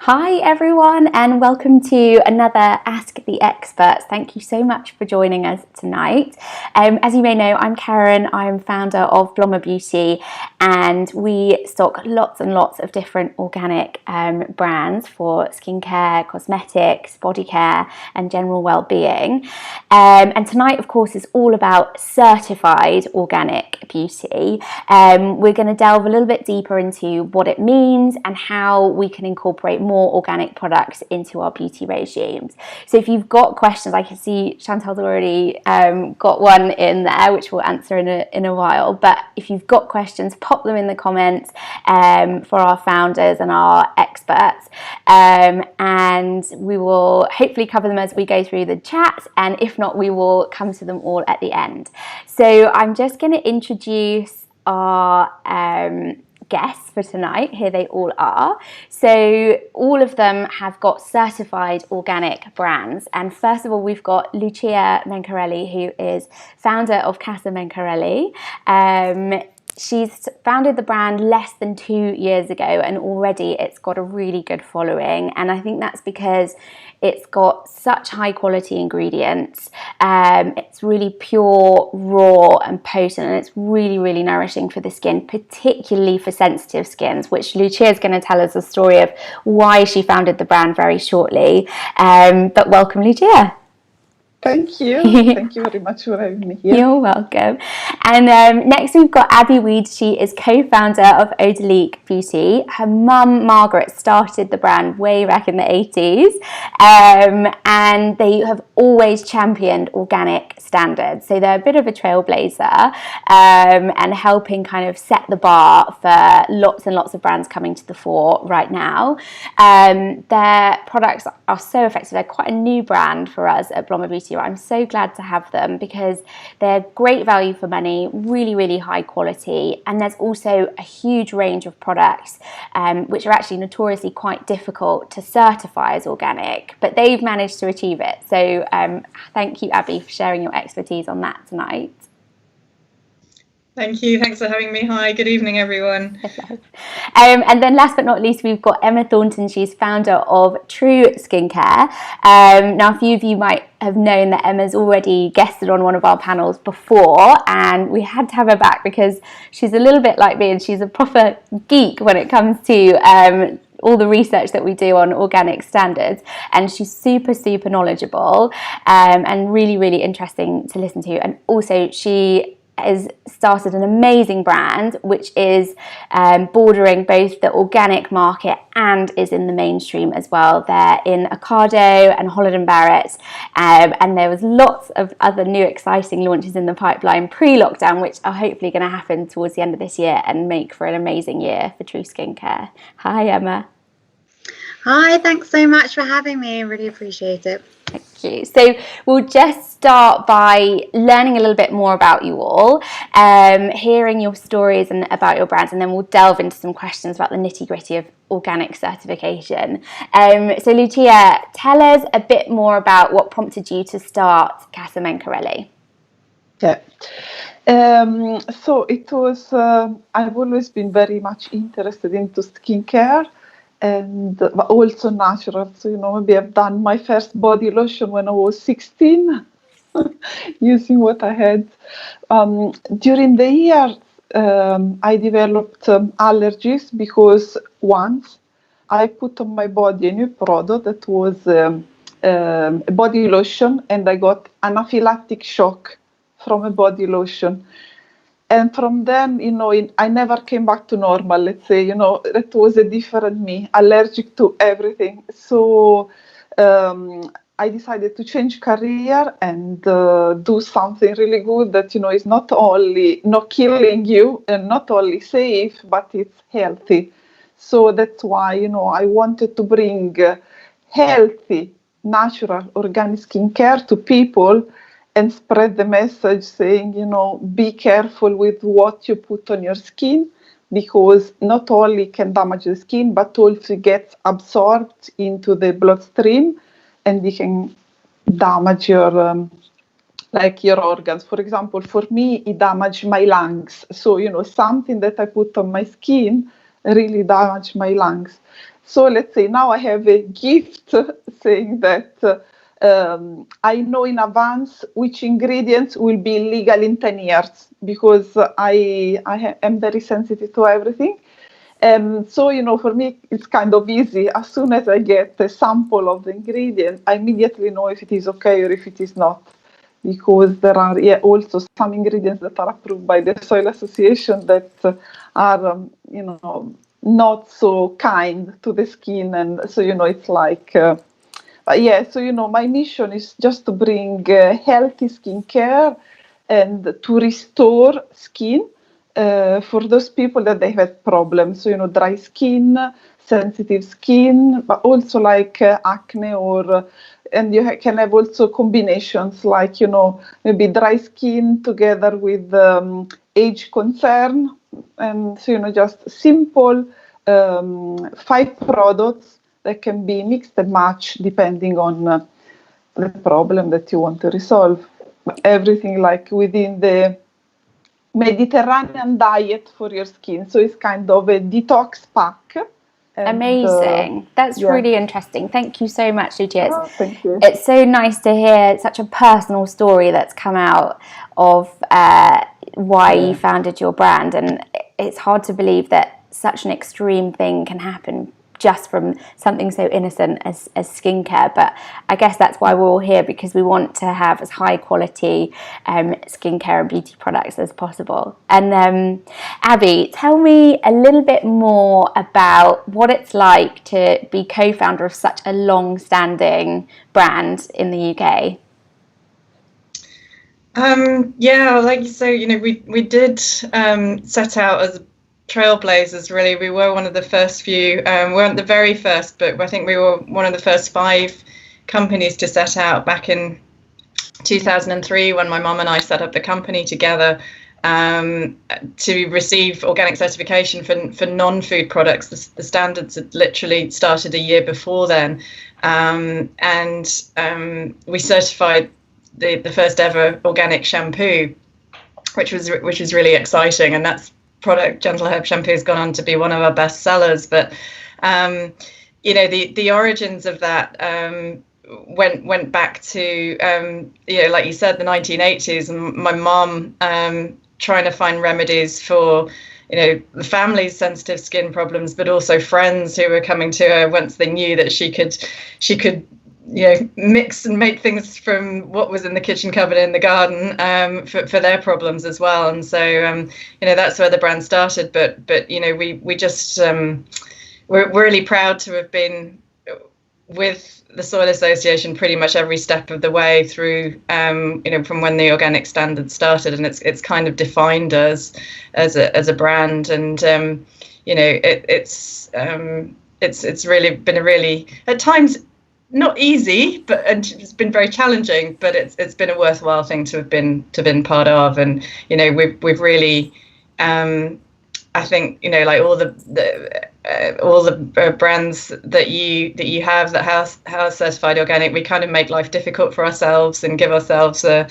Hi everyone, and welcome to another Ask the Experts. Thank you so much for joining us tonight. As you may know, I'm Karen. I'm founder of Blommer Beauty, and we stock lots and lots of different organic brands for skincare, cosmetics, body care and general well-being. And tonight, of course, is all about certified organic beauty. We're going to delve a little bit deeper into what it means and how we can incorporate more organic products into our beauty regimes. So if you've got questions, I can see Chantal's already got one in there, which we'll answer in a while. But if you've got questions, pop them in the comments for our founders and our experts. And we will hopefully cover them as we go through the chat. And if not, we will come to them all at the end. So I'm just going to introduce our guests for tonight. Here they all are. So all of them have got certified organic brands. And first of all, we've got Lucia Mencarelli, who is founder of Casa Mencarelli. She's founded the brand less than 2 years ago, and already it's got a really good following. And I think that's because it's got such high quality ingredients. It's really pure, raw and potent, and it's really, really nourishing for the skin, particularly for sensitive skins, which Lucia is going to tell us a story of why she founded the brand very shortly. But welcome, Lucia. Thank you. Thank you very much for having me here. You're welcome. And next we've got Abby Weed. She is co-founder of Untitled Beauty. Her mum, Margaret, started the brand way back in the 80s. And they have always championed organic standards. So they're a bit of a trailblazer and helping kind of set the bar for lots and lots of brands coming to the fore right now. Their products are so effective. They're quite a new brand for us at Blommer Beauty. I'm so glad to have them because they're great value for money, really, really high quality. And there's also a huge range of products which are actually notoriously quite difficult to certify as organic, but they've managed to achieve it. So thank you, Abby, for sharing your expertise on that tonight. Thank you. Thanks for having me. Hi, good evening, everyone. And then last but not least, we've got Emma Thornton. She's founder of True Skincare. Now, a few of you might have known that Emma's already guested on one of our panels before, and we had to have her back because she's a little bit like me and she's a proper geek when it comes to all the research that we do on organic standards, and she's super knowledgeable and really, really interesting to listen to. And also she has started an amazing brand which is bordering both the organic market and is in the mainstream as well. They're in Ocado and Holland & Barrett, and there was lots of other new exciting launches in the pipeline pre-lockdown, which are hopefully going to happen towards the end of this year and make for an amazing year for True Skincare. Hi, Emma. Hi, thanks so much for having me. Really appreciate it. Thank you. So we'll just start by learning a little bit more about you all, hearing your stories and about your brands, and then we'll delve into some questions about the nitty-gritty of organic certification. So Lucia, tell us a bit more about what prompted you to start Casa Mencarelli. Yeah. So it was, I've always been very much interested into skincare, and also natural. So, maybe I've done my first body lotion when I was 16, using what I had. During the year, I developed allergies because once I put on my body a new product that was a body lotion, and I got anaphylactic shock from a body lotion. And from then, I never came back to normal, let's say, it was a different me, allergic to everything. So I decided to change career and do something really good that, is not only not killing you and not only safe, but it's healthy. So that's why, I wanted to bring healthy, natural, organic skincare to people and spread the message saying, be careful with what you put on your skin, because not only can damage the skin, but also gets absorbed into the bloodstream, and it can damage your organs. For example, for me, it damaged my lungs. So, something that I put on my skin really damaged my lungs. So let's say now I have a gift saying that I know in advance which ingredients will be illegal in 10 years because I am very sensitive to everything. So, for me, it's kind of easy. As soon as I get a sample of the ingredient, I immediately know if it is okay or if it is not. Because there are also some ingredients that are approved by the Soil Association that are, not so kind to the skin. And so, it's like, so, my mission is just to bring healthy skincare and to restore skin for those people that they have problems. So, dry skin, sensitive skin, but also like acne and you can have also combinations like, maybe dry skin together with age concern. And so, just simple 5 products that can be mixed and matched depending on the problem that you want to resolve. Everything like within the Mediterranean diet for your skin. So it's kind of a detox pack. And, amazing. That's really interesting. Thank you so much, Lucia. Thank you. It's so nice to hear such a personal story that's come out of why you founded your brand. And it's hard to believe that such an extreme thing can happen just from something so innocent as skincare. But I guess that's why we're all here, because we want to have as high quality skincare and beauty products as possible. And Abby, tell me a little bit more about what it's like to be co-founder of such a long-standing brand in the UK. We did set out as trailblazers, really. We were one of the first few, we weren't the very first, but I think we were one of the first 5 companies to set out back in 2003 when my mum and I set up the company together to receive organic certification for non-food products. The standards had literally started a year before then, and we certified the first ever organic shampoo, which was really exciting, and that's product, Gentle Herb Shampoo, has gone on to be one of our best sellers. But the origins of that went back to like you said, the 1980s, and my mom trying to find remedies for the family's sensitive skin problems, but also friends who were coming to her once they knew that she could mix and make things from what was in the kitchen cupboard in the garden for their problems as well. And so that's where the brand started. But we just we're really proud to have been with the Soil Association pretty much every step of the way through, from when the organic standards started, and it's kind of defined us as a brand. And it's really been a really, at times, not easy, and it's been very challenging, but it's been a worthwhile thing to have been part of. And we've really, I think like all the brands that you have that have certified organic, we kind of make life difficult for ourselves and give ourselves a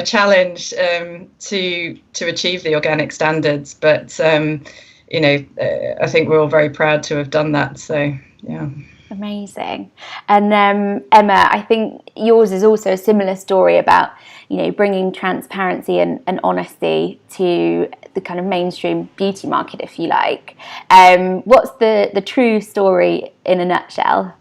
challenge to achieve the organic standards. But I think we're all very proud to have done that. So yeah. Amazing. And Emma, I think yours is also a similar story about, bringing transparency and honesty to the kind of mainstream beauty market, if you like. What's the true story in a nutshell?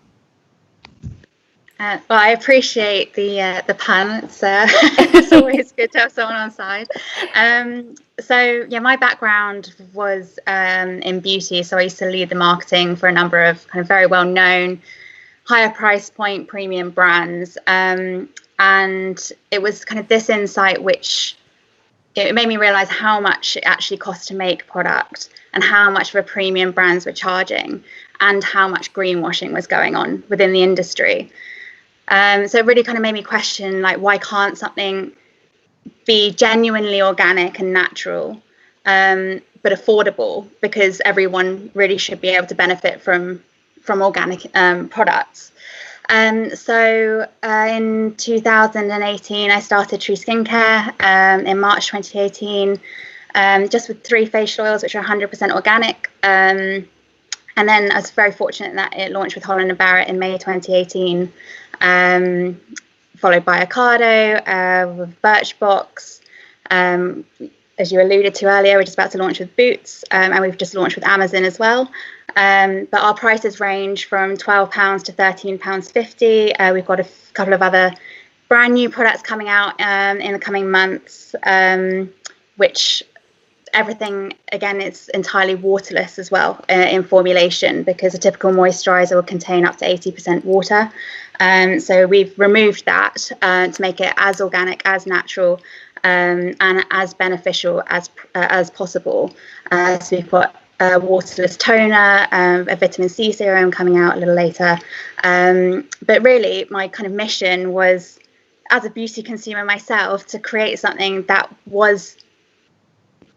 Well, I appreciate the pun. It's always good to have someone on side. My background was in beauty. So I used to lead the marketing for a number of kind of very well-known, higher price point premium brands. And it was kind of this insight which it made me realize how much it actually costs to make product and how much of a premium brands were charging and how much greenwashing was going on within the industry. So it really kind of made me question, like, why can't something be genuinely organic and natural, but affordable? Because everyone really should be able to benefit from organic products. So in 2018, I started True Skincare. In March 2018, just with 3 facial oils, which are 100% organic. And then I was very fortunate that it launched with Holland & Barrett in May 2018, followed by Ocado, with Birchbox. As you alluded to earlier, we're just about to launch with Boots, and we've just launched with Amazon as well. But our prices range from £12 to £13.50. We've got a couple of other brand new products coming out in the coming months, which everything, again, it's entirely waterless as well in formulation, because a typical moisturizer will contain up to 80% water. So we've removed that to make it as organic, as natural, and as beneficial as possible. So we've got a waterless toner, a vitamin C serum coming out a little later. But really, my kind of mission was, as a beauty consumer myself, to create something that was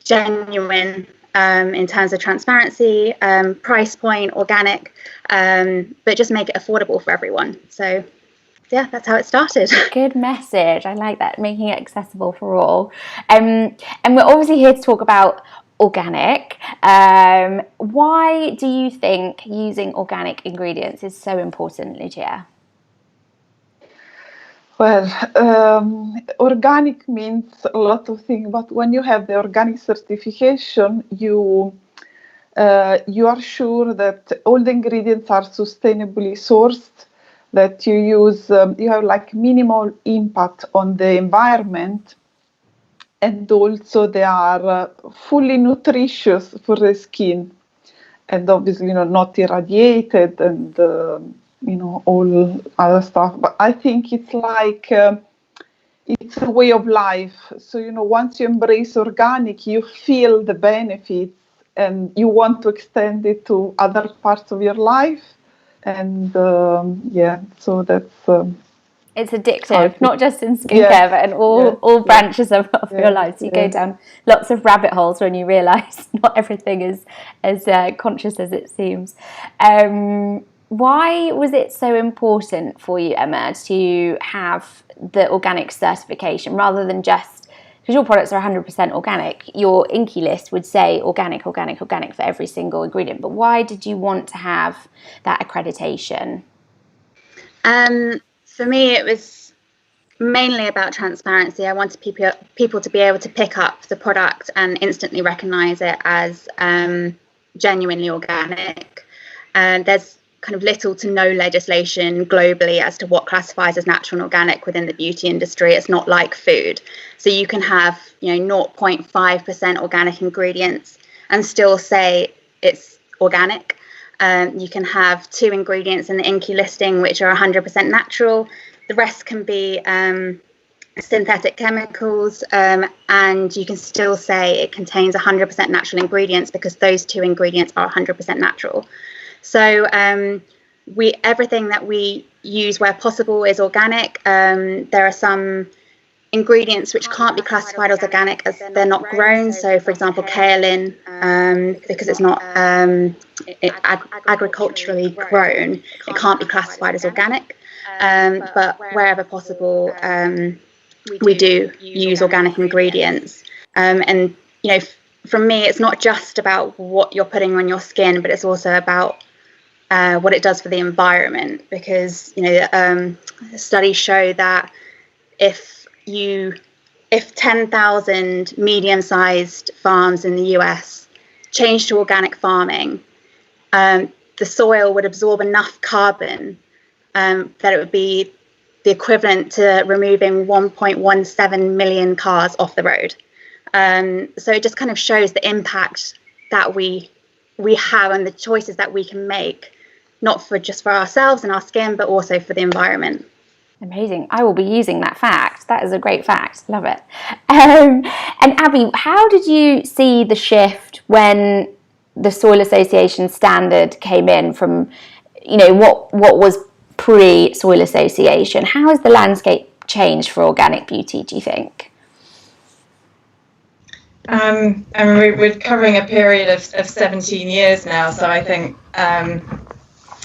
genuine in terms of transparency, price point, organic, but just make it affordable for everyone. So yeah, that's how it started. Good message. I like that, making it accessible for all. And we're obviously here to talk about organic. Why do you think using organic ingredients is so important, Lucia? Well, organic means a lot of things, but when you have the organic certification, you are sure that all the ingredients are sustainably sourced, that you use, you have like minimal impact on the environment, and also they are fully nutritious for the skin, and obviously not irradiated and all other stuff. But I think it's like it's a way of life. So once you embrace organic, you feel the benefits and you want to extend it to other parts of your life. And so that's it's addictive, not just in skincare, but in all branches of your life. So you go down lots of rabbit holes when you realise not everything is as conscious as it seems. Why was it so important for you, Emma, to have the organic certification rather than just, because your products are 100% organic, your Inky list would say organic, organic, organic for every single ingredient, but why did you want to have that accreditation? For me, it was mainly about transparency. I wanted people to be able to pick up the product and instantly recognise it as genuinely organic. And there's kind of little to no legislation globally as to what classifies as natural and organic within the beauty industry. It's not like food. So you can have 0.5% organic ingredients and still say it's organic. You can have 2 ingredients in the Inky listing which are 100% natural. The rest can be synthetic chemicals, and you can still say it contains 100% natural ingredients because those 2 ingredients are 100% natural. So everything that we use where possible is organic. There are some ingredients which can't be classified as organic as they're not grown. So, for example, kaolin, because it's not agriculturally grown, it can't be classified as organic. But wherever possible, we do use organic ingredients. And from me, it's not just about what you're putting on your skin, but it's also about what it does for the environment, because studies show that if 10,000 medium-sized farms in the US changed to organic farming, the soil would absorb enough carbon that it would be the equivalent to removing 1.17 million cars off the road. So it just kind of shows the impact that we have and the choices that we can make, not just for ourselves and our skin, but also for the environment. Amazing. I will be using that fact. That is a great fact. Love it. And Abby, how did you see the shift when the Soil Association standard came in from, what was pre-Soil Association? How has the landscape changed for organic beauty, do you think? And we're covering a period of 17 years now, so I think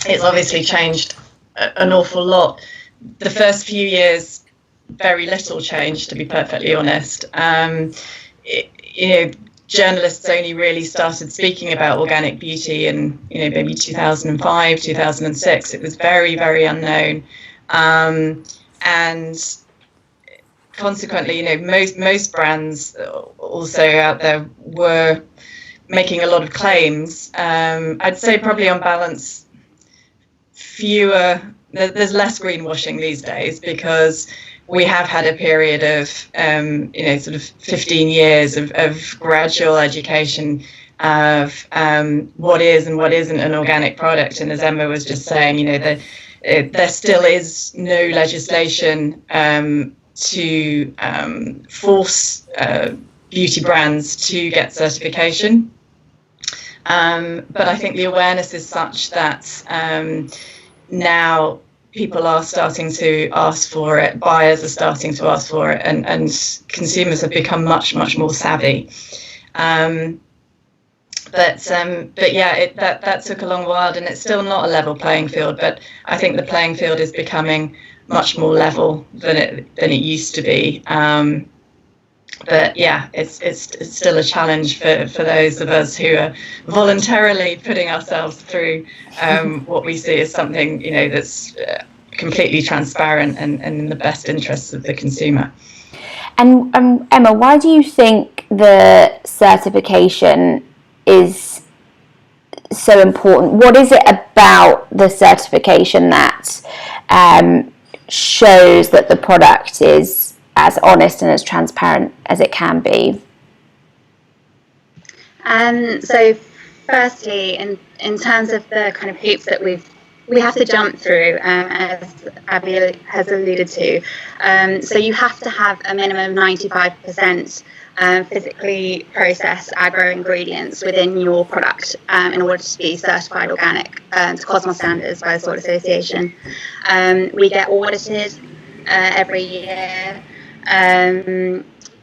it's obviously changed an awful lot. The first few years, very little changed, to be perfectly honest. journalists only really started speaking about organic beauty in, maybe 2005, 2006. It was very, very unknown. And consequently, most brands also out there were making a lot of claims. I'd say probably on balance, there's less greenwashing these days, because we have had a period of, sort of 15 years of gradual education of what is and what isn't an organic product. And as Emma was just saying, there still is no legislation to force beauty brands to get certification. But I think the awareness is such that now people are starting to ask for it, buyers are starting to ask for it, and consumers have become much, much more savvy. But yeah, that took a long while, and it's still not a level playing field, but I think the playing field is becoming much more level than it used to be. But yeah, it's still a challenge for those of us who are voluntarily putting ourselves through what we see as something, that's completely transparent and in the best interests of the consumer. And Emma, why do you think the certification is so important? What is it about the certification that shows that the product is as honest and as transparent as it can be? So firstly, in terms of the kind of hoops that we have to jump through, as Abby has alluded to. So you have to have a minimum of 95% physically processed agro ingredients within your product in order to be certified organic to Cosmos standards by the Soil Association. We get audited every year.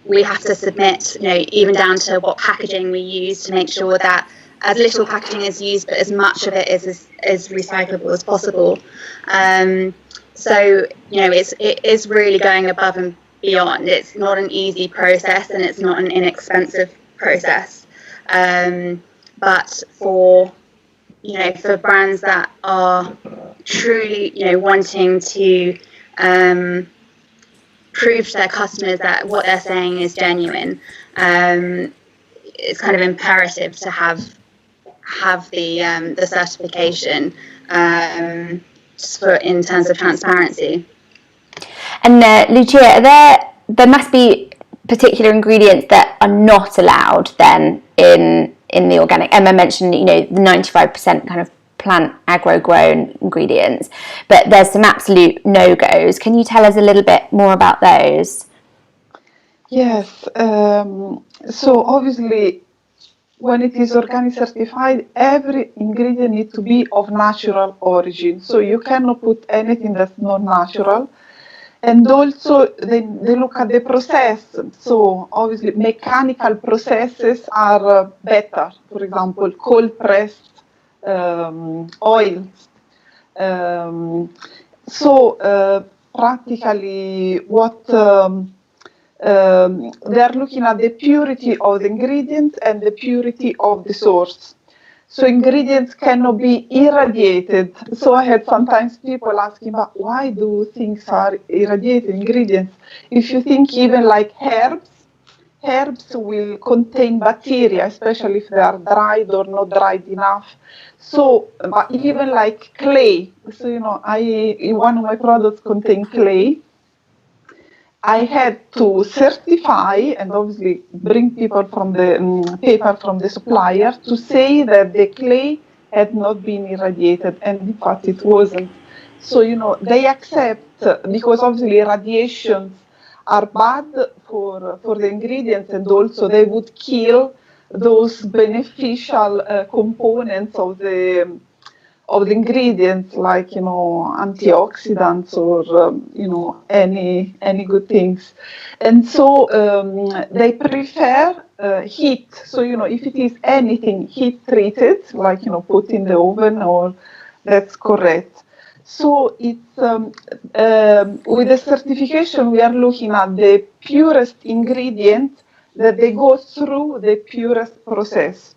We have to submit, even down to what packaging we use to make sure that as little packaging is used, but as much of it is recyclable as possible. So, it is really going above and beyond. It's not an easy process, and it's not an inexpensive process. But for brands that are truly, wanting to prove to their customers that what they're saying is genuine, it's kind of imperative to have the certification in terms of transparency. And Lucia, there must be particular ingredients that are not allowed then in the organic. Emma mentioned, the 95% kind of plant agro-grown ingredients, but there's some absolute no-goes. Can you tell us a little bit more about those? Yes. So obviously, when it is organic certified, every ingredient needs to be of natural origin. So you cannot put anything that's not natural. And also, they look at the process. So obviously, mechanical processes are better. For example, cold pressed oils. Practically, what they're looking at the purity of the ingredient and the purity of the source. So ingredients cannot be irradiated. So I had sometimes people asking, but why do things are irradiated ingredients? If you think even like herbs will contain bacteria, especially if they are dried or not dried enough. So even like clay. So, one of my products contain clay. I had to certify and obviously bring people from the paper from the supplier to say that the clay had not been irradiated, and in fact it wasn't. So, they accept, because obviously radiations are bad for the ingredients, and also they would kill those beneficial components of the ingredients, like antioxidants or any good things. And so they prefer heat. So if it is anything heat treated, like put in the oven, or that's correct. So it's with the certification we are looking at the purest ingredient that they go through the purest process.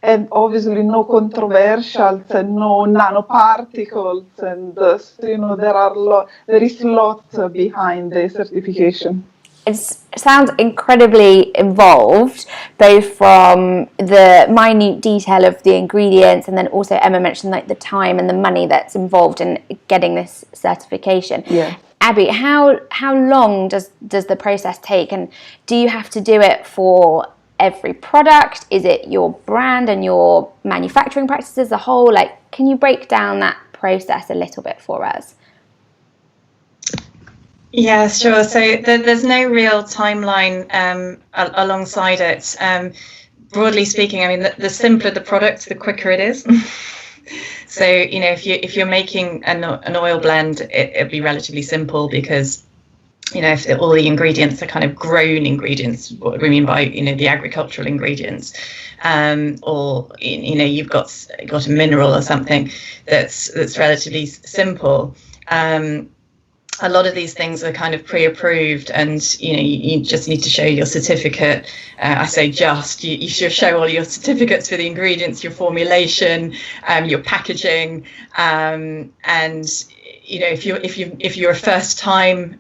And obviously no controversials and no nanoparticles, and there is lots behind the certification. It sounds incredibly involved, both from the minute detail of the ingredients, and then also Emma mentioned like the time and the money that's involved in getting this certification. Yeah. Abby, how long does the process take, and do you have to do it for every product? Is it your brand and your manufacturing practices as a whole? Like, can you break down that process a little bit for us? Yeah, sure. So there's no real timeline alongside it. Broadly speaking, I mean, the simpler the product, the quicker it is. So, if you're making an oil blend, it'll be relatively simple because, if all the ingredients are kind of grown ingredients, what we mean by, the agricultural ingredients, or, you've got a mineral or something that's relatively simple. A lot of these things are kind of pre-approved, and you just need to show your certificate. I say you should show all your certificates for the ingredients, your formulation, your packaging, and if you're a first time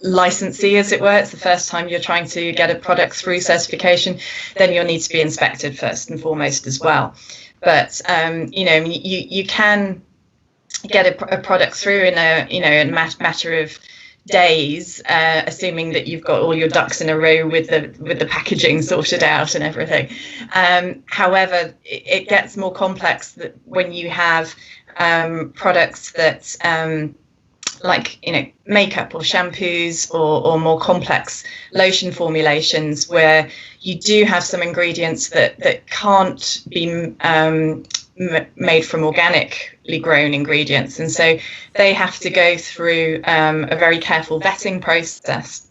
licensee, as it were, it's the first time you're trying to get a product through certification, then you'll need to be inspected first and foremost as well. But you can get a product through in a matter of days, assuming that you've got all your ducks in a row with the packaging sorted out and everything. However, it gets more complex when you have products that like makeup or shampoos or more complex lotion formulations, where you do have some ingredients that can't be made from organically grown ingredients, and so they have to go through a very careful vetting process.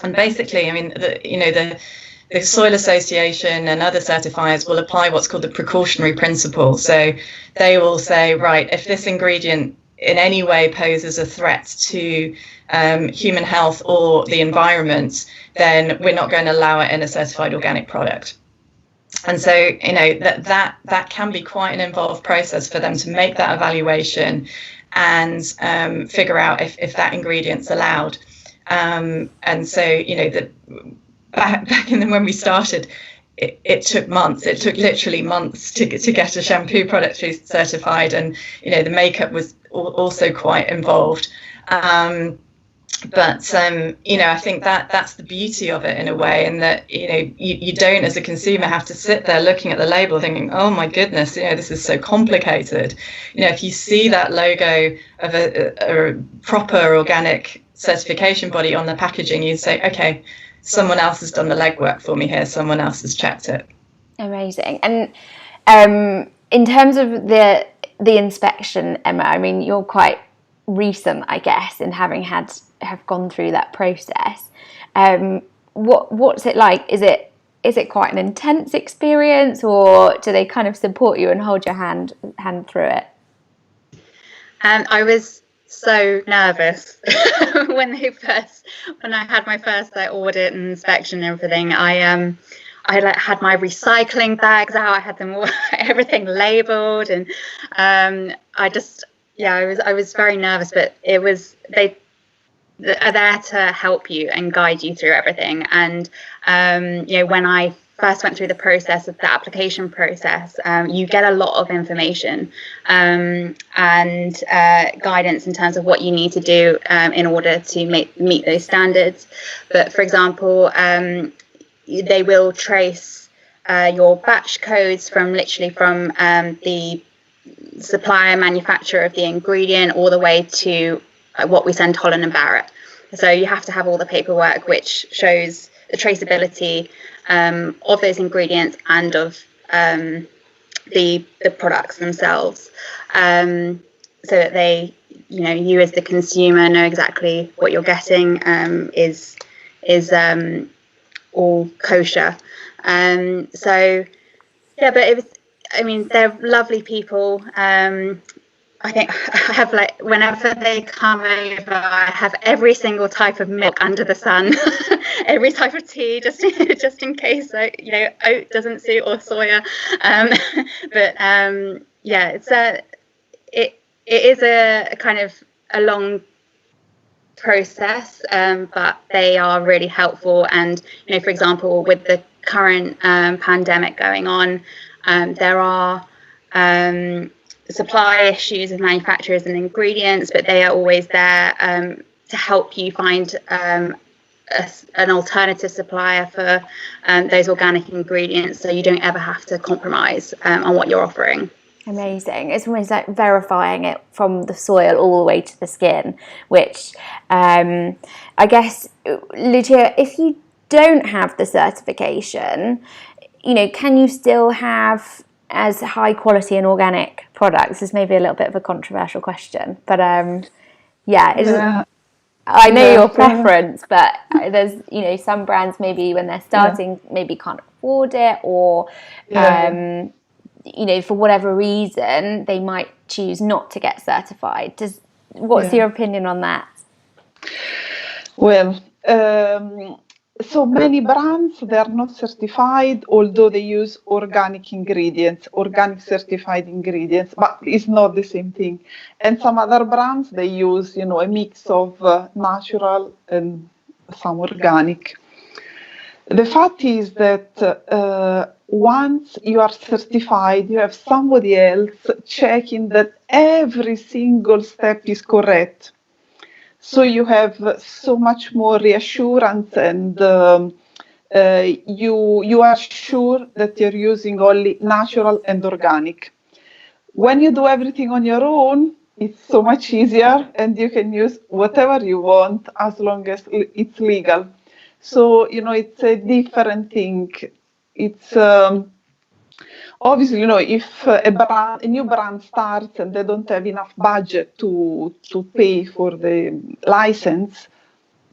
And basically, I mean, the Soil Association and other certifiers will apply what's called the precautionary principle. So they will say, right, if this ingredient in any way poses a threat to human health or the environment, then we're not going to allow it in a certified organic product. And so, that can be quite an involved process for them to make that evaluation and figure out if that ingredient's allowed. And so, back in when we started, it took months. It took literally months to get a shampoo product certified, and the makeup was also quite involved. But I think that's the beauty of it in a way, in that you don't, as a consumer, have to sit there looking at the label thinking, oh my goodness, this is so complicated. If you see that logo of a proper organic certification body on the packaging, you say, okay, someone else has done the legwork for me here, someone else has checked it. Amazing. And in terms of the inspection, Emma, I mean, you're quite recent, I guess, in having have gone through that process. What's it like? Is it quite an intense experience, or do they kind of support you and hold your hand through it? I was so nervous when I had my first audit and inspection and everything. I had my recycling bags out. I had them all, everything labeled, and I was very nervous. But they are there to help you and guide you through everything. And when I first went through the process of the application process, you get a lot of information and guidance in terms of what you need to do in order to meet those standards. But for example, they will trace your batch codes from the supplier, manufacturer of the ingredient, all the way to what we send Holland and Barrett. So you have to have all the paperwork which shows the traceability of those ingredients and of the products themselves, so that they, you as the consumer know exactly what you're getting is all kosher. So yeah, but they're lovely people. I think I have, like, whenever they come over, I have every single type of milk under the sun, every type of tea, just in case, like, you know, oat doesn't suit or soya. Yeah, it is a kind of a long process, but they are really helpful. And, you know, for example, with the current pandemic going on, there are supply issues with manufacturers and ingredients, but they are always there to help you find an alternative supplier for those organic ingredients, so you don't ever have to compromise on what you're offering. Amazing. It's almost like verifying it from the soil all the way to the skin, which I guess, Lucia, if you don't have the certification, you know, can you still have as high quality and organic products? Is maybe a little bit of a controversial question, but I know your preference, but there's, you know, some brands maybe when they're starting maybe can't afford it, or you know, for whatever reason they might choose not to get certified. What's your opinion on that? Well, so many brands, they are not certified, although they use organic ingredients, organic certified ingredients, but it's not the same thing. And some other brands, they use, you know, a mix of natural and some organic. The fact is that once you are certified, you have somebody else checking that every single step is correct. So you have so much more reassurance, and you are sure that you're using only natural and organic. When you do everything on your own, it's so much easier, and you can use whatever you want as long as it's legal. So, you know, it's a different thing. It's obviously, you know, if a new brand starts and they don't have enough budget to pay for the license,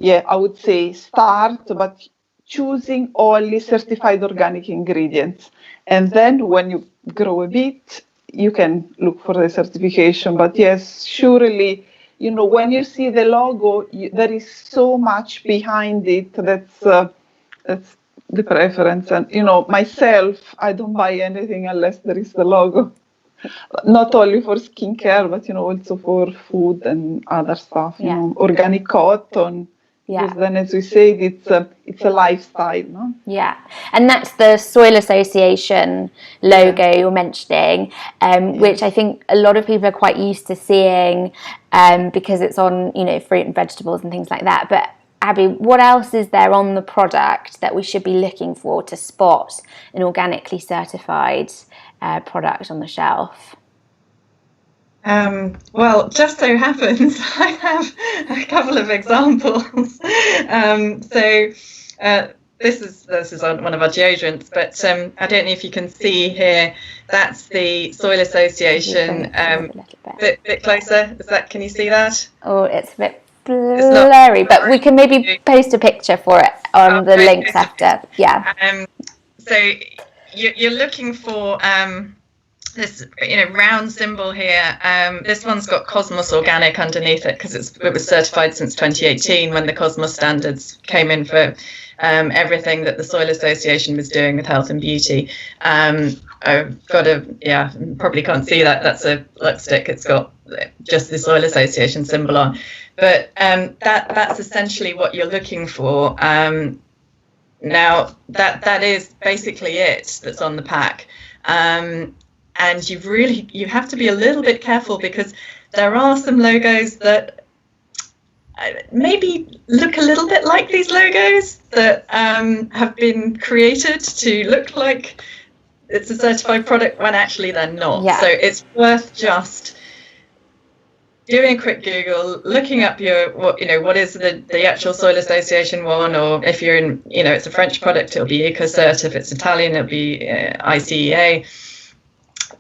I would say start, but choosing only certified organic ingredients. And then when you grow a bit, you can look for the certification. But yes, surely, you know, when you see the logo, there is so much behind it. That's the preference. And, you know, myself, I don't buy anything unless there is the logo. Not only for skincare, but, you know, also for food and other stuff, you know, organic cotton. Yeah. Because then, as we said, it's a lifestyle, no? Yeah, and that's the Soil Association logo you're mentioning, which I think a lot of people are quite used to seeing because it's on, you know, fruit and vegetables and things like that. But Abby, what else is there on the product that we should be looking for to spot an organically certified product on the shelf? Well, just so happens I have a couple of examples. This is on one of our deodorants, but I don't know if you can see here. That's the Soil Association. Bit closer. Can you see that? Oh, it's a bit blurry, but we can maybe post a picture for it on the links after. Yeah. So you're looking for this, you know, round symbol here. This one's got Cosmos Organic underneath it because it was certified since 2018 when the Cosmos standards came in for everything that the Soil Association was doing with health and beauty. I've got probably can't see that. That's a lipstick. It's got just the Soil Association symbol on. But that's essentially what you're looking for. Now that is basically it that's on the pack. And you have to be a little bit careful because there are some logos that maybe look a little bit like these logos that have been created to look like it's a certified product when actually they're not. Yeah. So it's worth just doing a quick Google, looking up what is the actual Soil Association one, or if you're in, you know, it's a French product, it'll be EcoCert. If it's Italian, it'll be ICEA.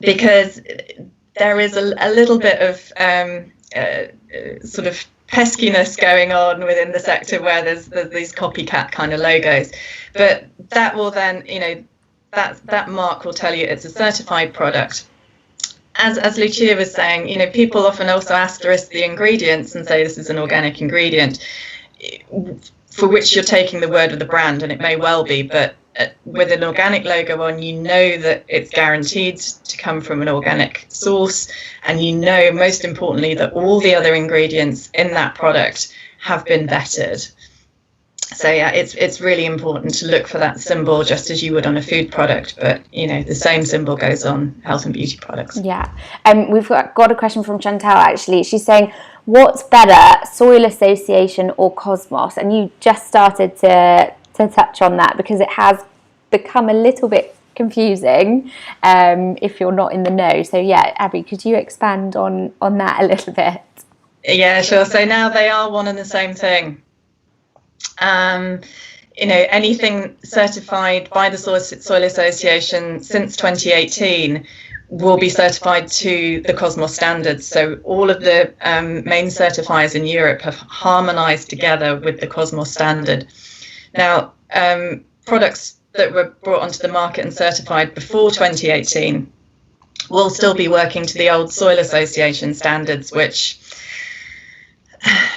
Because there is a little bit of sort of peskiness going on within the sector where there's these copycat kind of logos, but that will then, you know, that mark will tell you it's a certified product. as Lucia was saying, you know, people often also asterisk the ingredients and say this is an organic ingredient, for which you're taking the word of the brand, and it may well be, but with an organic logo on, you know that it's guaranteed to come from an organic source, and you know, most importantly, that all the other ingredients in that product have been vetted. So yeah, it's really important to look for that symbol just as you would on a food product, but you know, the same symbol goes on health and beauty products. Yeah, we've got a question from Chantal actually. She's saying, what's better, soil association or Cosmos? And you just started to touch on that because it has become a little bit confusing if you're not in the know. So yeah, Abby, could you expand on that a little bit? Yeah, sure. So now they are one and the same thing. You know, anything certified by the Soil Association since 2018 will be certified to the Cosmos standards. So all of the main certifiers in Europe have harmonized together with the Cosmos standard. Now, products that were brought onto the market and certified before 2018 will still be working to the old Soil Association standards, which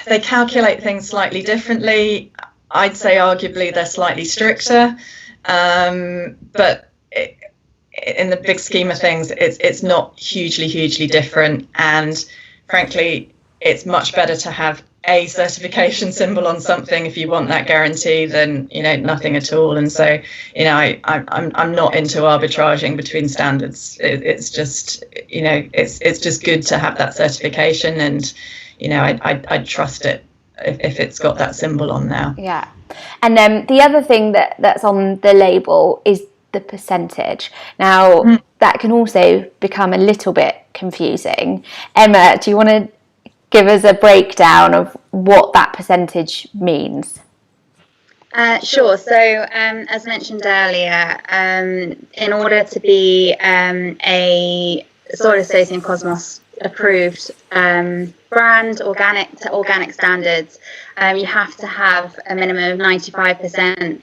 they calculate things slightly differently. I'd say arguably they're slightly stricter, but in the big scheme of things, it's not hugely different. And frankly, it's much better to have a certification symbol on something if you want that guarantee than, you know, nothing at all. And so, you know, I'm not into arbitraging between standards. It's just, you know, it's just good to have that certification, and you know, I'd trust it if it's got that symbol on now. Yeah. And then the other thing that's on the label is the percentage. Now, that can also become a little bit confusing. Emma, do you want to give us a breakdown of what that percentage means? Sure. So, as mentioned earlier, in order to be a Soil Association Cosmos approved brand, organic standards, you have to have a minimum of 95%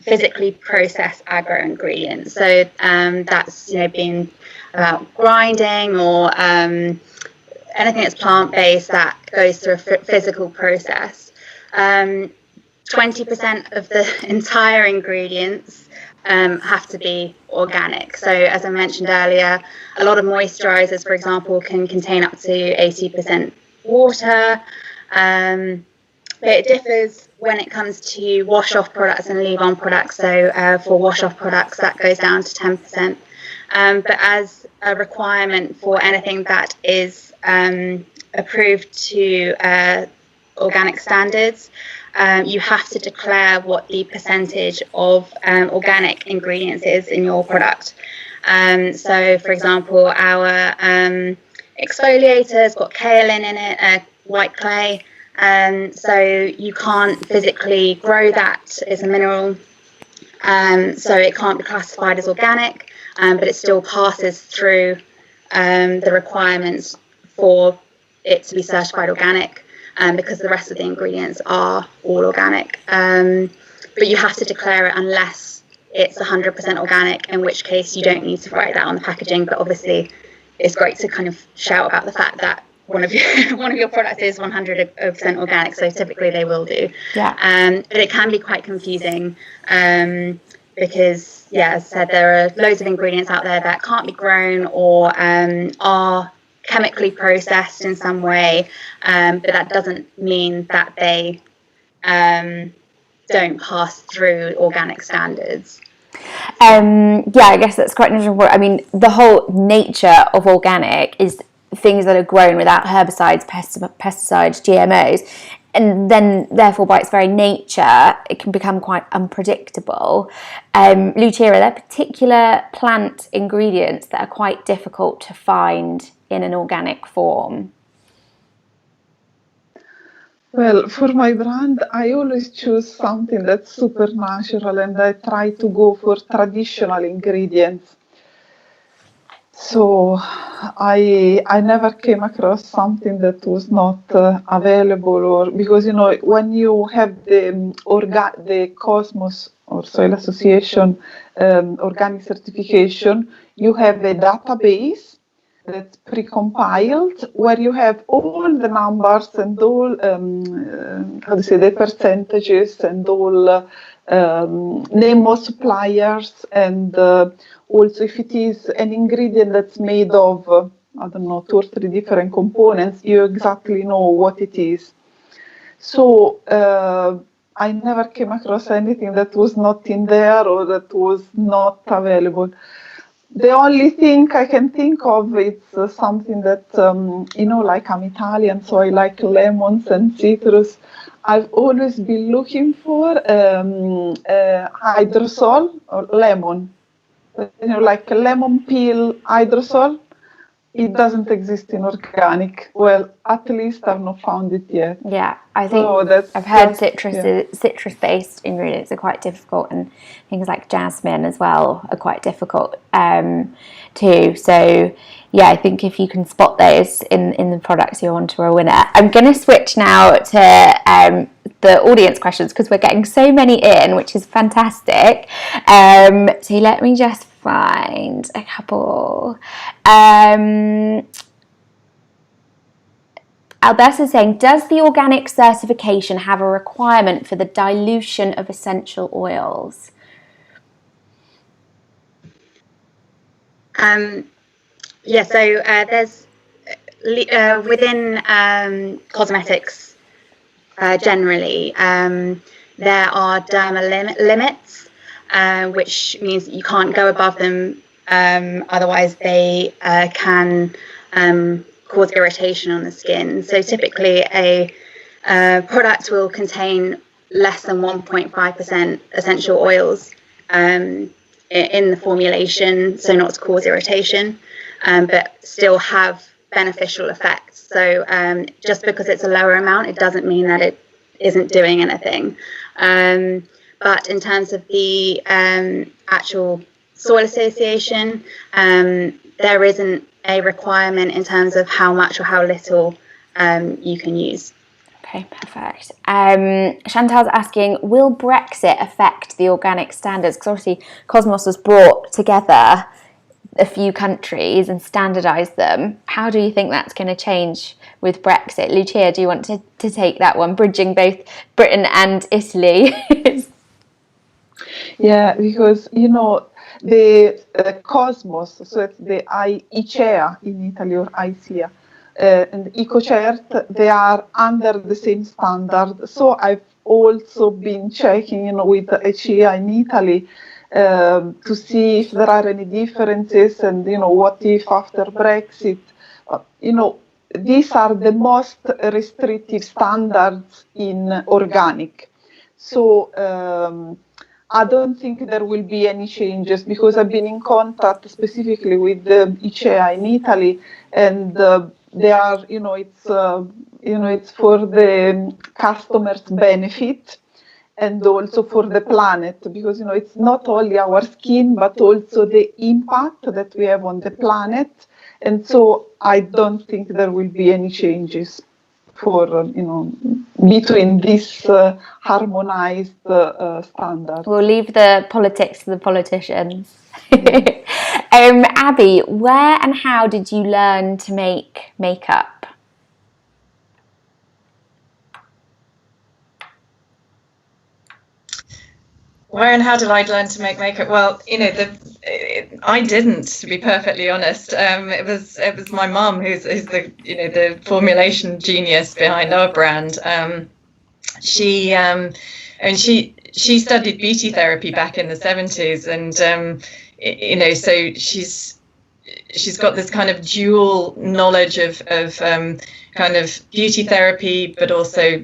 physically processed agro ingredients. So that's, you know, being about grinding or anything that's plant-based that goes through a physical process. 20% of the entire ingredients have to be organic. So as I mentioned earlier, a lot of moisturizers, for example, can contain up to 80% water. But it differs when it comes to wash-off products and leave-on products. So for wash-off products, that goes down to 10%. But as a requirement for anything that is approved to organic standards, you have to declare what the percentage of organic ingredients is in your product. So, for example, our exfoliator has got kaolin in it, white clay. So you can't physically grow that as a mineral. So it can't be classified as organic, but it still passes through the requirements for it to be certified organic. Because the rest of the ingredients are all organic. But you have to declare it unless it's 100% organic, in which case you don't need to write that on the packaging. But obviously, it's great to kind of shout about the fact that one of your products is 100% organic, so typically they will do. Yeah. But it can be quite confusing because, yeah, as I said, there are loads of ingredients out there that can't be grown or are chemically processed in some way, but that doesn't mean that they don't pass through organic standards. Yeah, I guess that's quite interesting. I mean, the whole nature of organic is things that are grown without herbicides, pesticides, GMOs, and then therefore by its very nature it can become quite unpredictable. Lucia, are there particular plant ingredients that are quite difficult to find in an organic form? Well, for my brand, I always choose something that's super natural, and I try to go for traditional ingredients. So I never came across something that was not available, or because when you have the Cosmos or Soil Association organic certification, you have a database that's pre-compiled where you have all the numbers and all the percentages and all name of suppliers, and also if it is an ingredient that's made of I don't know, 2 or 3 different components, you exactly know what it is. So I never came across anything that was not in there or that was not available. The only thing I can think of is something that, like I'm Italian, so I like lemons and citrus. I've always been looking for hydrosol or lemon, like a lemon peel hydrosol. It doesn't exist in organic. Well, at least I've not found it yet. Yeah, I think I've heard citrus-based ingredients are quite difficult, and things like jasmine as well are quite difficult too. So yeah, I think if you can spot those in the products, you're onto a winner. I'm going to switch now to the audience questions because we're getting so many in, which is fantastic. So let me just find a couple. Alberta is saying, does the organic certification have a requirement for the dilution of essential oils? Yeah, so there's within cosmetics generally, there are derma limits, which means that you can't go above them. Otherwise, they can cause irritation on the skin. So typically, a product will contain less than 1.5% essential oils in the formulation, so not to cause irritation, but still have beneficial effects. So just because it's a lower amount, it doesn't mean that it isn't doing anything. But in terms of the actual Soil Association, there isn't a requirement in terms of how much or how little you can use. Okay, perfect. Chantal's asking, will Brexit affect the organic standards? Because obviously Cosmos has brought together a few countries and standardised them. How do you think that's going to change with Brexit? Lucia, do you want to take that one, bridging both Britain and Italy? Yeah, because, the Cosmos, so it's the ICEA in Italy, or ICEA, and EcoCert, they are under the same standard. So I've also been checking, with ICEA in Italy to see if there are any differences, and what if after Brexit, these are the most restrictive standards in organic. So I don't think there will be any changes, because I've been in contact specifically with the ICEA in Italy, and they are, it's for the customers' benefit and also for the planet, because it's not only our skin but also the impact that we have on the planet, and so I don't think there will be any changes for between these harmonized standards. We'll leave the politics to the politicians. Abby, where and how did you learn to make makeup? Where and how did I learn to make makeup? Well, I didn't, to be perfectly honest. It was my mum who's the formulation genius behind our brand. She studied beauty therapy back in the 70s, and so she's got this kind of dual knowledge of kind of beauty therapy, but also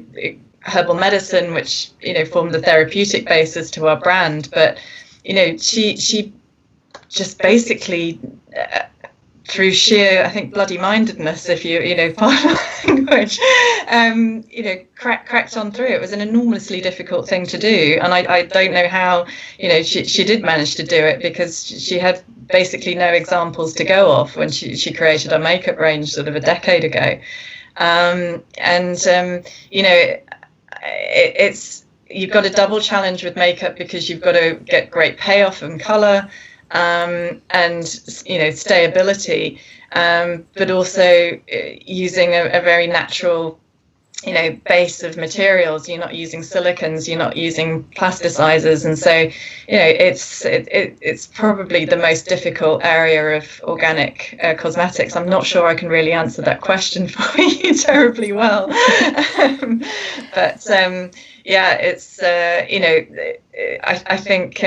herbal medicine, which formed the therapeutic basis to our brand. But she just basically through sheer, I think, bloody mindedness, if you pardon which, cracked on through. It was an enormously difficult thing to do. And I don't know how, she did manage to do it, because she had basically no examples to go off when she created her makeup range sort of a decade ago. It's you've got a double challenge with makeup, because you've got to get great payoff and color, and stayability, but also using a very natural base of materials. You're not using silicons, you're not using plasticizers, and so it's probably the most difficult area of organic cosmetics. I'm not sure I can really answer that question for you terribly well, but it's I think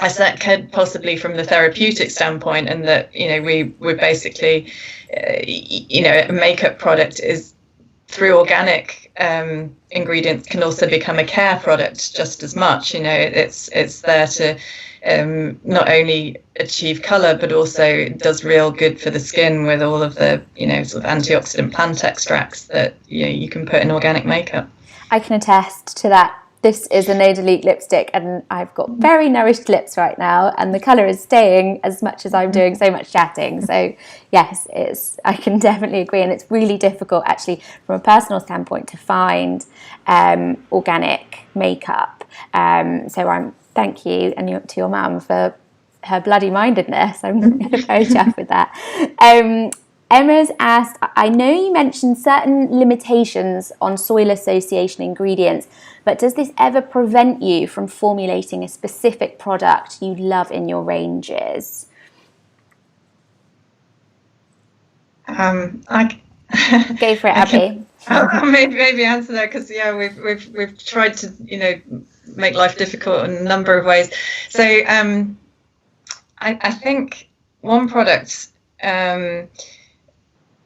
I said possibly from the therapeutic standpoint, and that we're basically a makeup product is, through organic ingredients, can also become a care product just as much. It's there to not only achieve color, but also does real good for the skin with all of the sort of antioxidant plant extracts that you can put in organic makeup. I can attest to that. This is a No Delete lipstick, and I've got very nourished lips right now, and the colour is staying as much as I'm doing so much chatting. So yes, I can definitely agree, and it's really difficult actually from a personal standpoint to find organic makeup. So thank you and to your mum for her bloody mindedness. I'm very chuffed with that. Emma's asked, I know you mentioned certain limitations on soil association ingredients, but does this ever prevent you from formulating a specific product you love in your ranges? I Go for it, Abby. Maybe answer that, because we've tried to make life difficult in a number of ways. So I think one product.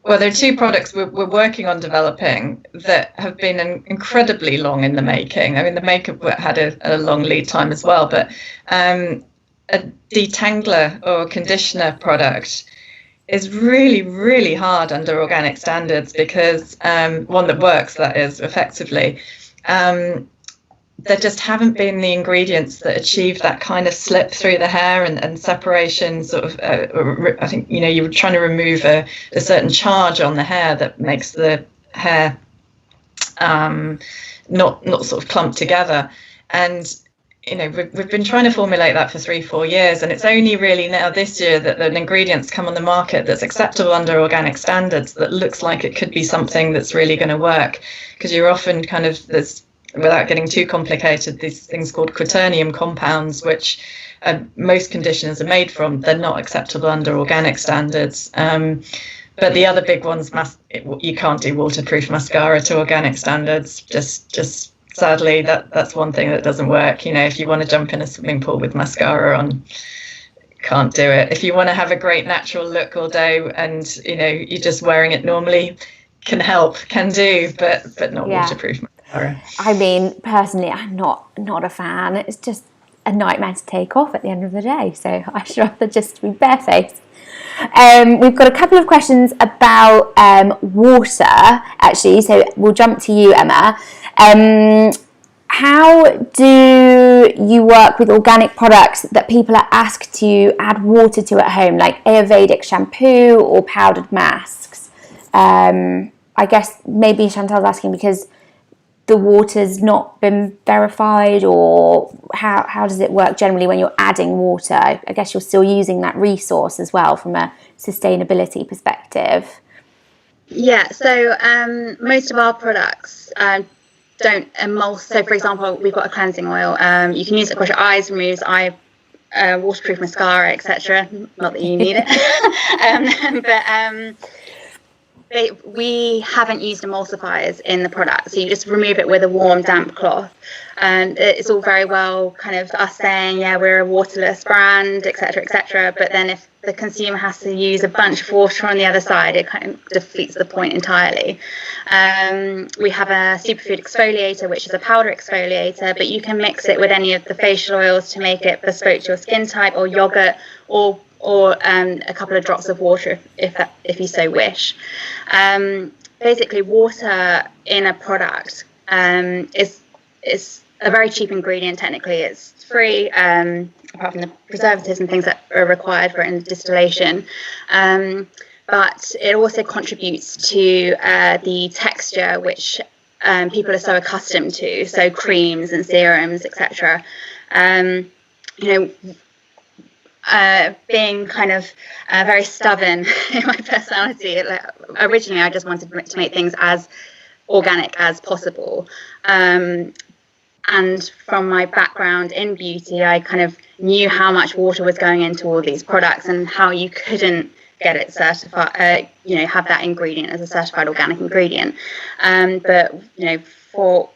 Well, there are two products we're working on developing that have been incredibly long in the making. I mean, the makeup had a long lead time as well, but a detangler or conditioner product is really, really hard under organic standards, because one that works, that is, effectively. There just haven't been the ingredients that achieve that kind of slip through the hair and separation, sort of. I think you were trying to remove a certain charge on the hair that makes the hair not sort of clumped together. And we've been trying to formulate that for 3-4 years, and it's only really now this year that an ingredient's come on the market that's acceptable under organic standards, that looks like it could be something that's really going to work. Because you're often kind of without getting too complicated, these things called quaternium compounds, which most conditioners are made from, they're not acceptable under organic standards. But the other big ones, you can't do waterproof mascara to organic standards. Just sadly, that's one thing that doesn't work. If you want to jump in a swimming pool with mascara on, can't do it. If you want to have a great natural look all day, and you're just wearing it normally, can do, but not waterproof mascara. I mean, personally, I'm not a fan. It's just a nightmare to take off at the end of the day, so I should rather just be barefaced. We've got a couple of questions about water, actually, so we'll jump to you, Emma. How do you work with organic products that people are asked to add water to at home, like Ayurvedic shampoo or powdered masks? I guess maybe Chantal's asking because the water's not been verified, or how does it work generally when you're adding water? I guess you're still using that resource as well from a sustainability perspective. Yeah, so most of our products don't emulse. So for example, we've got a cleansing oil. You can use it across your eyes, removes eye waterproof mascara, etc. Not that you need it. But we haven't used emulsifiers in the product, so you just remove it with a warm, damp cloth. And it's all very well kind of us saying, yeah, we're a waterless brand, etc., etc. But then if the consumer has to use a bunch of water on the other side, it kind of defeats the point entirely. We have a Superfood Exfoliator, which is a powder exfoliator, but you can mix it with any of the facial oils to make it bespoke to your skin type, or yogurt, or a couple of drops of water if you so wish. basically water in a product is a very cheap ingredient. Technically, it's free, apart from the preservatives and things that are required for it in distillation. But it also contributes to the texture, which people are so accustomed to. So creams and serums, etc. Being kind of very stubborn in my personality, originally I just wanted to make things as organic as possible. And from my background in beauty, I kind of knew how much water was going into all these products and how you couldn't get it certified, have that ingredient as a certified organic ingredient. But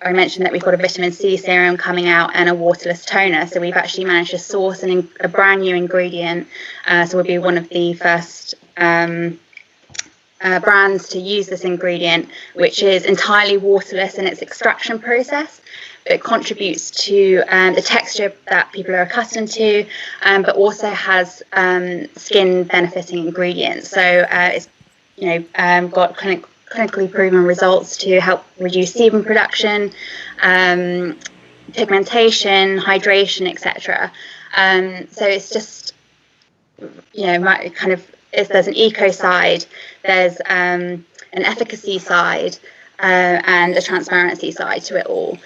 I mentioned that we've got a vitamin C serum coming out and a waterless toner. So we've actually managed to source a brand new ingredient. So we'll be one of the first brands to use this ingredient, which is entirely waterless in its extraction process. It contributes to the texture that people are accustomed to, but also has skin benefiting ingredients. So it's got clinically proven results to help reduce sebum production, pigmentation, hydration, etc. So it's just if there's an eco side, there's an efficacy side, and a transparency side to it all.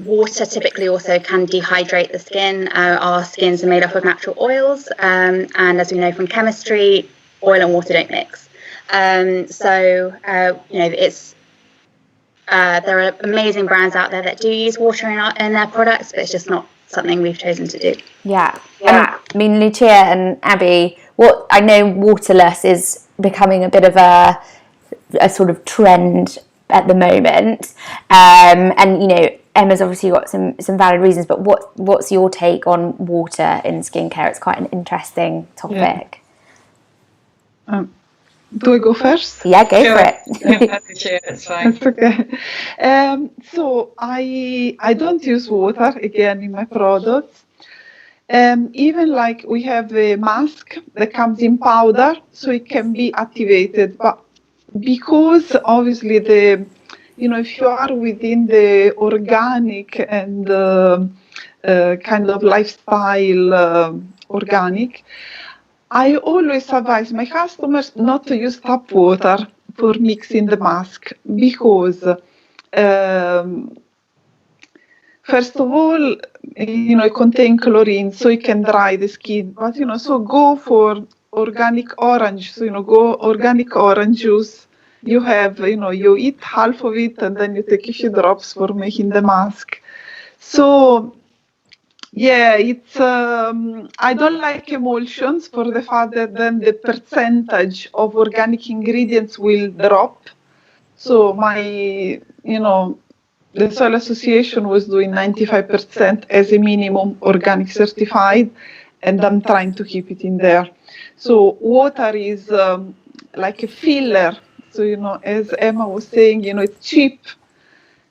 Water typically also can dehydrate the skin. Our skins are made up of natural oils, and as we know from chemistry, oil and water don't mix. It's there are amazing brands out there that do use water in their products, but it's just not something we've chosen to do. Yeah. I mean, Lucia and Abby, what I know, waterless is becoming a bit of a sort of trend at the moment, and Emma's obviously got some valid reasons, but what's your take on water in skincare? It's quite an interesting topic. Do I go first? Yeah, go for it. Sure, it's fine. That's okay. So I don't use water again in my products. Even like we have a mask that comes in powder, so it can be activated, but because obviously if you are within the organic and kind of lifestyle organic, I always advise my customers not to use tap water for mixing the mask because first of all, it contains chlorine, so it can dry the skin. But so go for organic orange. So go organic orange juice. You have, you eat half of it and then you take a few drops for making the mask. So, yeah, it's, I don't like emulsions for the fact that then the percentage of organic ingredients will drop. So the Soil Association was doing 95% as a minimum organic certified, and I'm trying to keep it in there. So water is like a filler. So, as Emma was saying, it's cheap.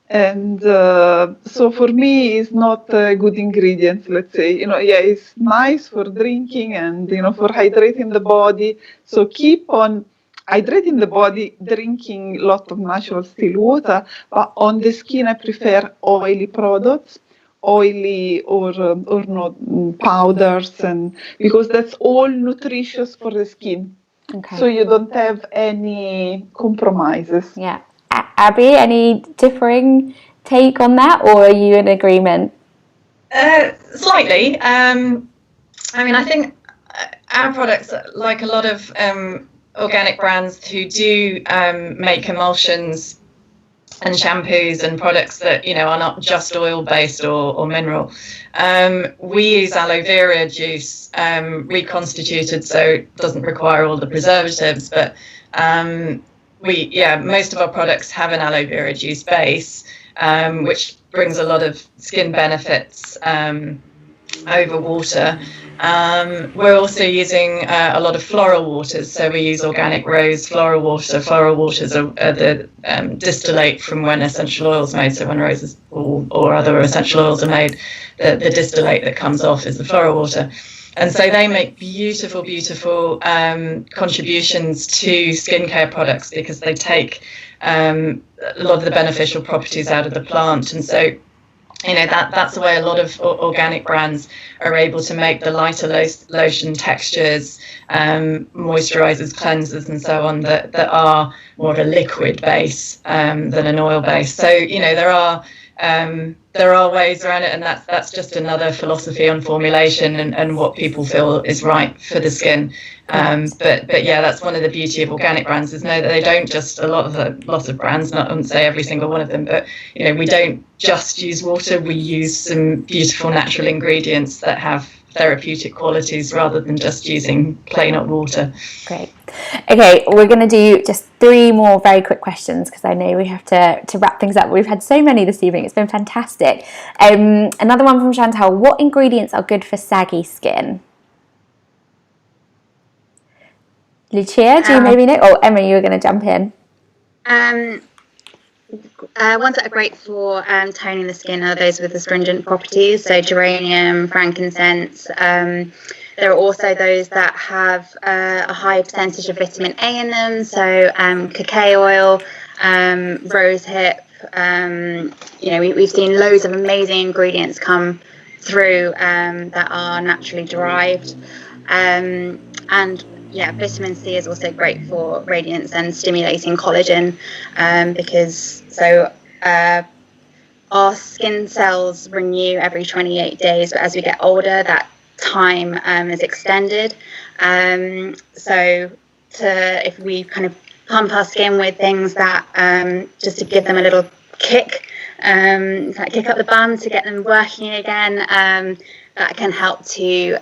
And so for me, it's not a good ingredient, let's say. It's nice for drinking and, for hydrating the body. So keep on hydrating the body, drinking a lot of natural still water. But on the skin, I prefer oily products, oily or not powders, and because that's all nutritious for the skin. Okay. So you don't have any compromises. Yeah. Abby, any differing take on that, or are you in agreement? Slightly. I think our products, like a lot of organic brands who do make emulsions and shampoos and products that are not just oil based or mineral, we use aloe vera juice reconstituted, so it doesn't require all the preservatives, but most of our products have an aloe vera juice base, which brings a lot of skin benefits over water. We're also using a lot of floral waters, so we use organic rose floral water. Floral waters are the distillate from when essential oils are made, so when roses or other essential oils are made, the distillate that comes off is the floral water. And so they make beautiful, beautiful contributions to skincare products because they take a lot of the beneficial properties out of the plant. And so, you know, that's the way a lot of organic brands are able to make the lighter lotion textures, moisturizers, cleansers, and so on that are more of a liquid base than an oil base. So, you know, there are ways around it, and that's just another philosophy on formulation and what people feel is right for the skin. But yeah, that's one of the beauty of organic brands is know that they don't just a lot of brands, not I wouldn't say every single one of them, but you know, we don't just use water. We use some beautiful natural ingredients that have therapeutic qualities rather than just using plain old water. Great. Okay, we're going to do just 3 more very quick questions because I know we have to wrap things up. We've had so many this evening. It's been fantastic. Another one from Chantal. What ingredients are good for saggy skin? Lucia, do you maybe know? Oh, Emma, you were going to jump in. Ones that are great for toning the skin are those with astringent properties, so geranium, frankincense. There are also those that have a high percentage of vitamin A in them, so cacao oil, rosehip. You know, we've seen loads of amazing ingredients come through that are naturally derived. And yeah, vitamin C is also great for radiance and stimulating collagen because our skin cells renew every 28 days, but as we get older, that time is extended. So if we kind of pump our skin with things that just to give them a little kick, like kick up the bum to get them working again, that can help to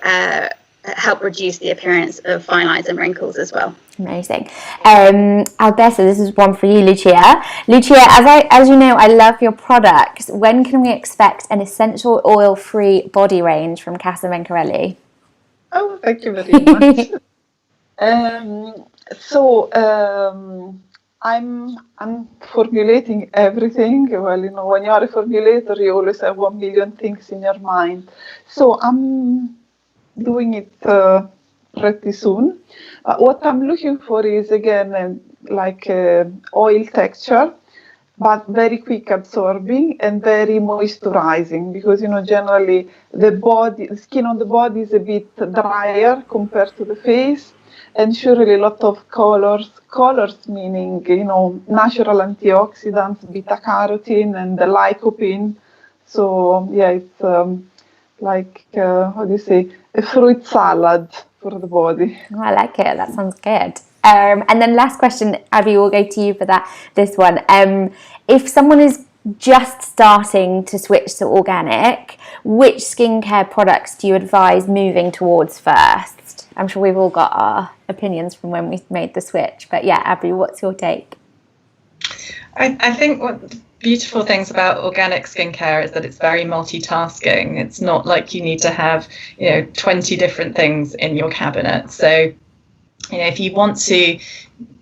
help reduce the appearance of fine lines and wrinkles as well. Amazing. Alberta, this is one for you, Lucia. Lucia, as you know, I love your products. When can we expect an essential oil-free body range from Casa Mencarelli? Oh, thank you very much. I'm formulating everything. Well, you know, when you are a formulator, you always have 1 million things in your mind. So I'm doing it pretty soon. What I'm looking for is again like oil texture, but very quick absorbing and very moisturizing, because you know generally the skin on the body is a bit drier compared to the face, and surely a lot of colors meaning you know natural antioxidants, beta carotene and the lycopene. So yeah, it's like how do you say, a fruit salad for the body. Oh, I like it. That sounds good. And then last question, Abby, we'll go to you for this one. If someone is just starting to switch to organic, which skincare products do you advise moving towards first? I'm sure we've all got our opinions from when we made the switch, but yeah, Abby, what's your take? I think what beautiful things about organic skincare is that it's very multitasking. It's not like you need to have, 20 different things in your cabinet. So, if you want to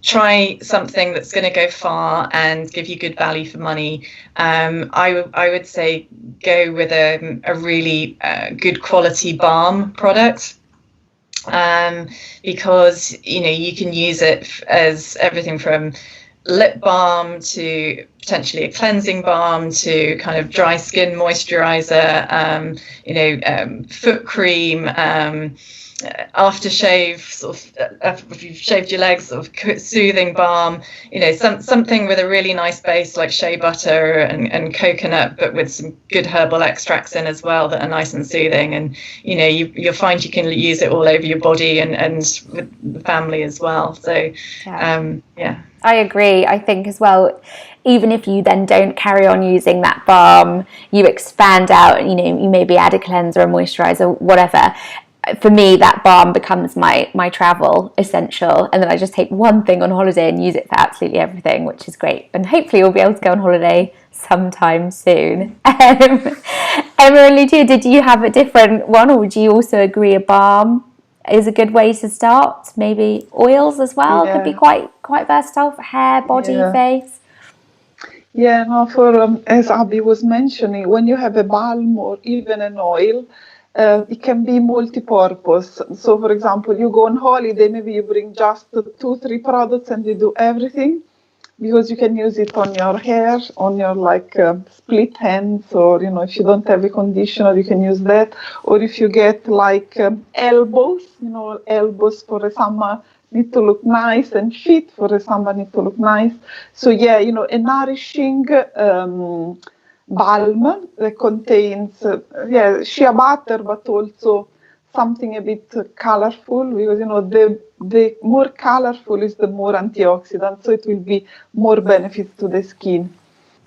try something that's going to go far and give you good value for money, I would say go with a really good quality balm product. Because, you can use it as everything from lip balm to potentially a cleansing balm to kind of dry skin moisturizer, foot cream, aftershave, sort of if you've shaved your legs, sort of soothing balm, something with a really nice base like shea butter and coconut, but with some good herbal extracts in as well that are nice and soothing. And you'll find you can use it all over your body and with the family as well. So yeah. I agree. I think as well, even if you then don't carry on using that balm, you expand out, you maybe add a cleanser, a moisturizer, whatever. For me, that balm becomes my travel essential, and then I just take one thing on holiday and use it for absolutely everything, which is great. And hopefully we'll be able to go on holiday sometime soon. Emma and Lucia, did you have a different one, or would you also agree a balm is a good way to start? Maybe oils as well could be quite versatile for hair, body, face. Yeah, no, for as Abby was mentioning, when you have a balm or even an oil, it can be multi-purpose. So, for example, you go on holiday, maybe you bring just 2-3 products and you do everything, because you can use it on your hair, on your split ends, or if you don't have a conditioner, you can use that. Or if you get elbows, elbows for a summer need to look nice, and feet for a summer need to look nice. So yeah, a nourishing balm that contains shea butter, but also something a bit colorful, because the more colorful is the more antioxidant, so it will be more benefits to the skin.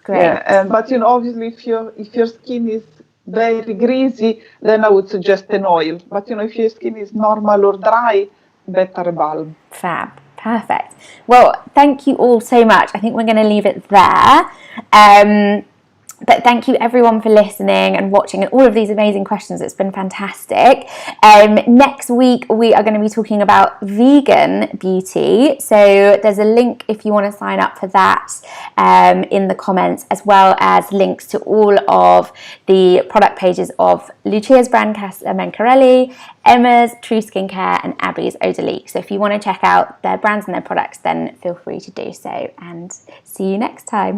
Great. Yeah, but obviously if your skin is very greasy, then I would suggest an oil. But if your skin is normal or dry, better a balm. Fab. Perfect. Well, thank you all so much. I think we're going to leave it there. But thank you everyone for listening and watching and all of these amazing questions. It's been fantastic. Next week we are going to be talking about vegan beauty. So there's a link if you want to sign up for that in the comments, as well as links to all of the product pages of Lucia's brand Casa Mencarelli, Emma's True Skincare, and Abby's Eau de Leak. So if you want to check out their brands and their products, then feel free to do so, and see you next time.